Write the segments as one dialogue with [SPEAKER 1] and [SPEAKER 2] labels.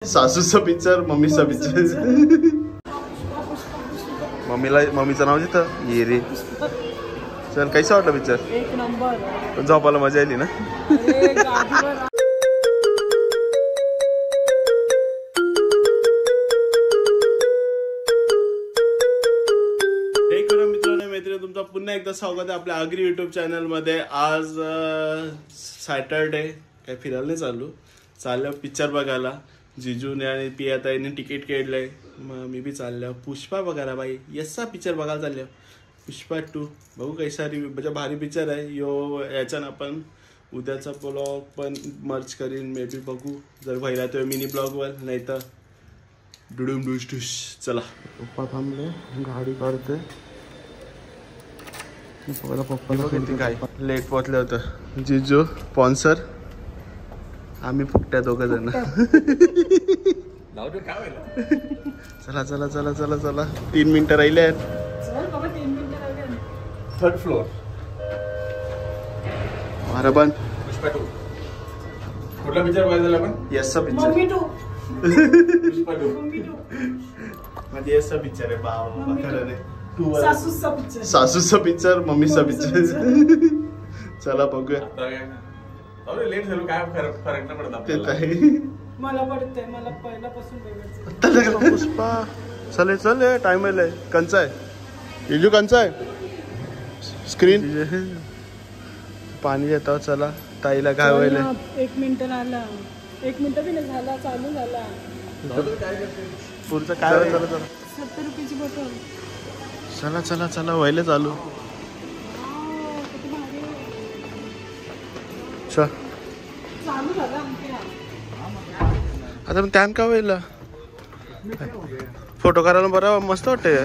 [SPEAKER 1] सासूचा picture, मम्मीचा picture. मम्मीचं नाव तिथं ये रे. चल कैसा वाटलं पिक्चर?
[SPEAKER 2] एक नंबर.
[SPEAKER 1] झोपायला मजा आली ना? तुमचं पुन्हा एकदा स्वागत आहे आपल्या आगरी युट्यूब चॅनल मध्ये. आज सॅटरडे काय फिरायला नाही चाललं पिक्चर बघायला. जिजूने आणि पियाताईने तिकीट काढलंय, मग मी बी चाललो. पुष्पा बघायला बाई, यस्सा पिक्चर बघायला चाललो. पुष्पा 2 बघू कैसा रिव्ह्यू. म्हणजे भारी पिक्चर आहे यो. याच्यानं आपण उद्याचा ब्लॉग पण मर्च करीन मे बी. बघू जर व्हायला तो मिनी ब्लॉगवर, नाही तर डुडूम डुश डुश. चला पप्पा थांबले, गाडी काढते. पप्पाला किती काय लेट पोहोचलं होतं. जिजू स्पॉन्सर, आम्ही फुकट्या दोघं जण. चला चला चला चला चला 3 मिनिटं राहिले आहेत. 3rd floor. महाराबन
[SPEAKER 3] पुष्पा 2 कुठला पिक्चर बघायला आपण?
[SPEAKER 1] यस्सा पिक्चर.
[SPEAKER 2] मम्मी 2.
[SPEAKER 3] पुष्पा 2
[SPEAKER 1] म्हणजे यस्सा पिक्चर आहे. बाबा खरं नाही. सासूचा पिक्चर, मम्मीचा पिक्चर. चला बघूया.
[SPEAKER 3] लेट झालो काय फरक नाही पडत आपल्याला.
[SPEAKER 2] मला पडतंय, मला पहिल्यापासून बघायचं.
[SPEAKER 1] पुष्पा चले चले टाइम आहे. कंचा आहे इजू, कंचा आहे स्क्रीन. पाणी देतो. चला ताईला काय व्हायला.
[SPEAKER 2] 1 मिनिट झाला, 1 मिनिट बी नाही झाला, चालू झाला.
[SPEAKER 1] पुढचं काय होईल. चला चला
[SPEAKER 2] 70 रुपयाची बॉटल.
[SPEAKER 1] चला चला चला व्हायला चालू.
[SPEAKER 2] चालू झाला
[SPEAKER 1] आता मग त्यान का व्हायला. फोटो करायला बरं मस्त वाटते.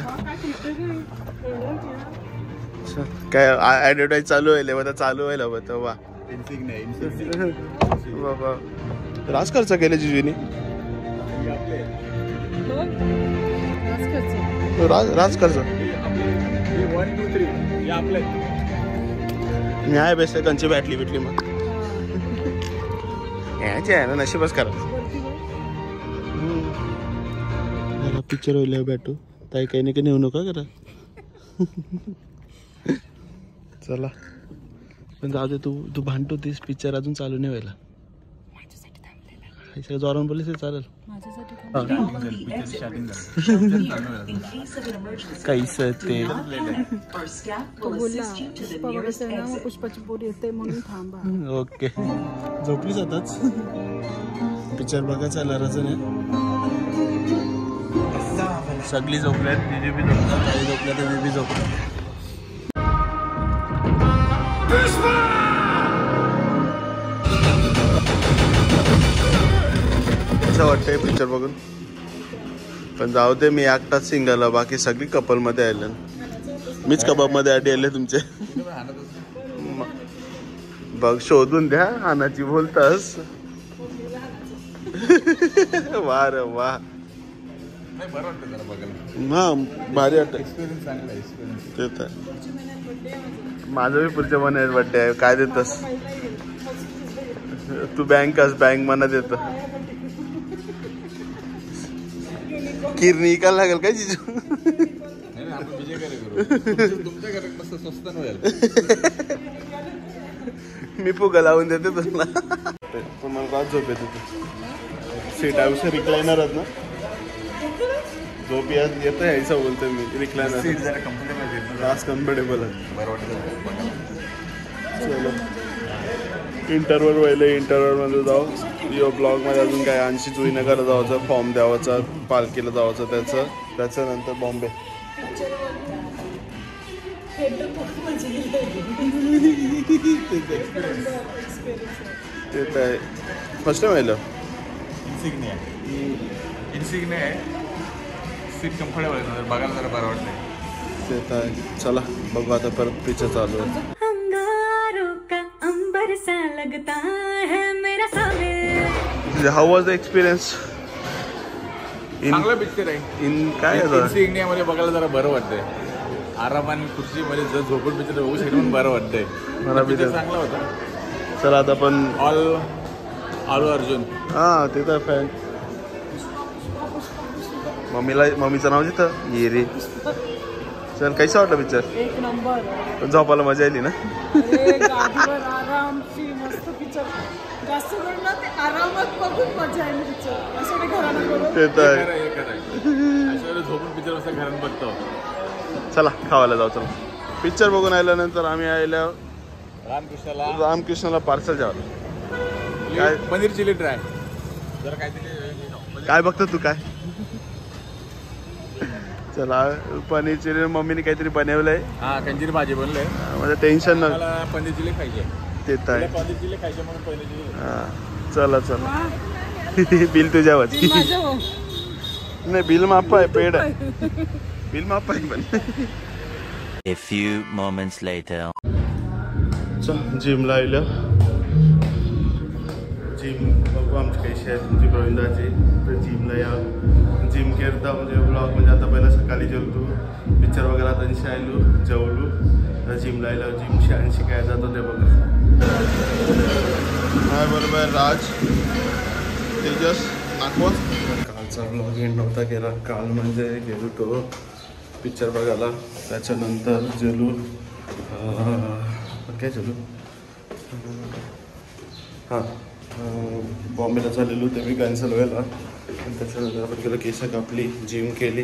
[SPEAKER 1] काय ऍडव्हर्टाईज चालू व्हायला बघा, चालू व्हायला बघा. वा बाबा राज खर्च केले जिजूनी. राज खर्च मी आहे बेस्ट. कंची बॅटली बिटली मग याची आहे ना, नशीबच करा. पिक्चर होईल भेटू. ताई काही नाही, नेऊ नका करा. चला पण जाऊ दे. तू भांडतो तीस पिक्चर अजून चालू नाही व्हायला. जोरान बोलले चालेल. कैस ते
[SPEAKER 2] पुष्पाची पोरी येते म्हणून थांबा.
[SPEAKER 1] ओके झोपली जाताच. पिक्चर बघायचा लराच नाही. सगळी झोपल्यात. जिजू बी झोपतात, काही झोपल्या तर मी बी झोपलो. असं वाटतंय पिक्चर बघून. पण जाऊ दे, मी एकटाच सिंगल, बाकी सगळी कपल मध्ये आले. मीच कबाब मध्ये आधी आले तुमचे. बघ शोधून द्या. हानाची बोलतास. वा रे वा. हा भारी वाटत. ते तर माझं बी पुढच्या महिन्यात बड्डे आहे. काय देतस तू? बँक मना देत. खीर निकाल लागेल काय जिजू? मी फुगा लावून देते तुला. पण मला रात झोप येते. सीट आयुष्य रिक्लायनरच ना. झोप येत यायचं बोलतोय मी. रिक्लायनर कम्फर्टेबल आहे. चलो इंटरव्हल व्हायला. इंटरव्हल मध्ये जाऊ. यो ब्लॉग मध्ये अजून काय आणशी जुईनगर जायचं, फॉर्म द्यावाचा, पालखीला जायचं. त्याच्यानंतर बॉम्बे. ते काय फर्स्ट टाइम व्हायला.
[SPEAKER 3] इन्सिग्निया आहे. सीट कम्फर्टेबल आहे, बघायला जरा बरं वाटतंय.
[SPEAKER 1] ते तर चला बघू आता परत पिक्चर चालू आहे. How was the experience?
[SPEAKER 3] चांगला पिक्चर आहे.
[SPEAKER 1] इन काय
[SPEAKER 3] इन्सिग्निया मध्ये बघायला जरा बरं वाटतंय. आरामाने खुर्चीमध्ये जर झोपून पिक्चर बघू शकतो पण बरं वाटतंय.
[SPEAKER 1] मला पिक्चर
[SPEAKER 3] चांगला होता.
[SPEAKER 1] चला आता पण
[SPEAKER 3] ऑल अर्जुन.
[SPEAKER 1] हा ते तर फॅन मम्मीचं नाव तिथं ये रे. चल कैसा वाटलं पिक्चर?
[SPEAKER 2] एक नंबर.
[SPEAKER 1] झोपायला मजा आली ना?
[SPEAKER 2] अरे गाडीवर आरामची मस्त पिक्चर. जास्त करून ना ते आरामात बघून मजा आली पिक्चर. असं ते घरानं बघून.
[SPEAKER 1] ते तर आहे.
[SPEAKER 3] अशा वेळेला झोपून पिक्चर मस्त घरात बघतो.
[SPEAKER 1] चला खावायला जाऊ. चला पिक्चर बघून आल्यानंतर आम्ही आल्या रामकृष्णाला पार्सल जेवायला. काय
[SPEAKER 3] पनीर चिली ट्राय जरा काहीतरी.
[SPEAKER 1] काय बघतो तू काय? चला पनीर चिली मम्मीने काहीतरी बनवलंय.
[SPEAKER 3] हा कंजीर भाजी बनलंय.
[SPEAKER 1] म्हणजे टेन्शन नाही.
[SPEAKER 3] मला पनीर चिली खायची.
[SPEAKER 1] ते तर आहे.
[SPEAKER 3] पनीर चिली खायची म्हणून पनीर चिली.
[SPEAKER 1] हा चला चला. बिल तुझ्या वरती. नाही बिल माफ आहे. पेड आहे. बिल माफ आहे पण.
[SPEAKER 4] A few moments later.
[SPEAKER 1] जिमला आलं. जिम बघू आमची कशी आहे तुमची प्रवीणदाची. तर जिमला या. जिम करता म्हणजे ब्लॉग म्हणजे आता पहिला सकाळी जेवतो पिक्चर वगैरे आता आलो जेवलो. तर जिमला आलं. जिमशी आणि शिकायला जातो ते बघा. हा बरोबर राज तेजस नागपूर. कालचा ब्लॉग एंड नव्हता केला. काल म्हणजे गेलो तो पिक्चर बघायला. त्याच्यानंतर जेलू काय जेलू हां बॉम्बेला चाललेलो ते मी कॅन्सल व्हायला. आणि त्याच्यानंतर आपण गेलो केस कापली जिम केली.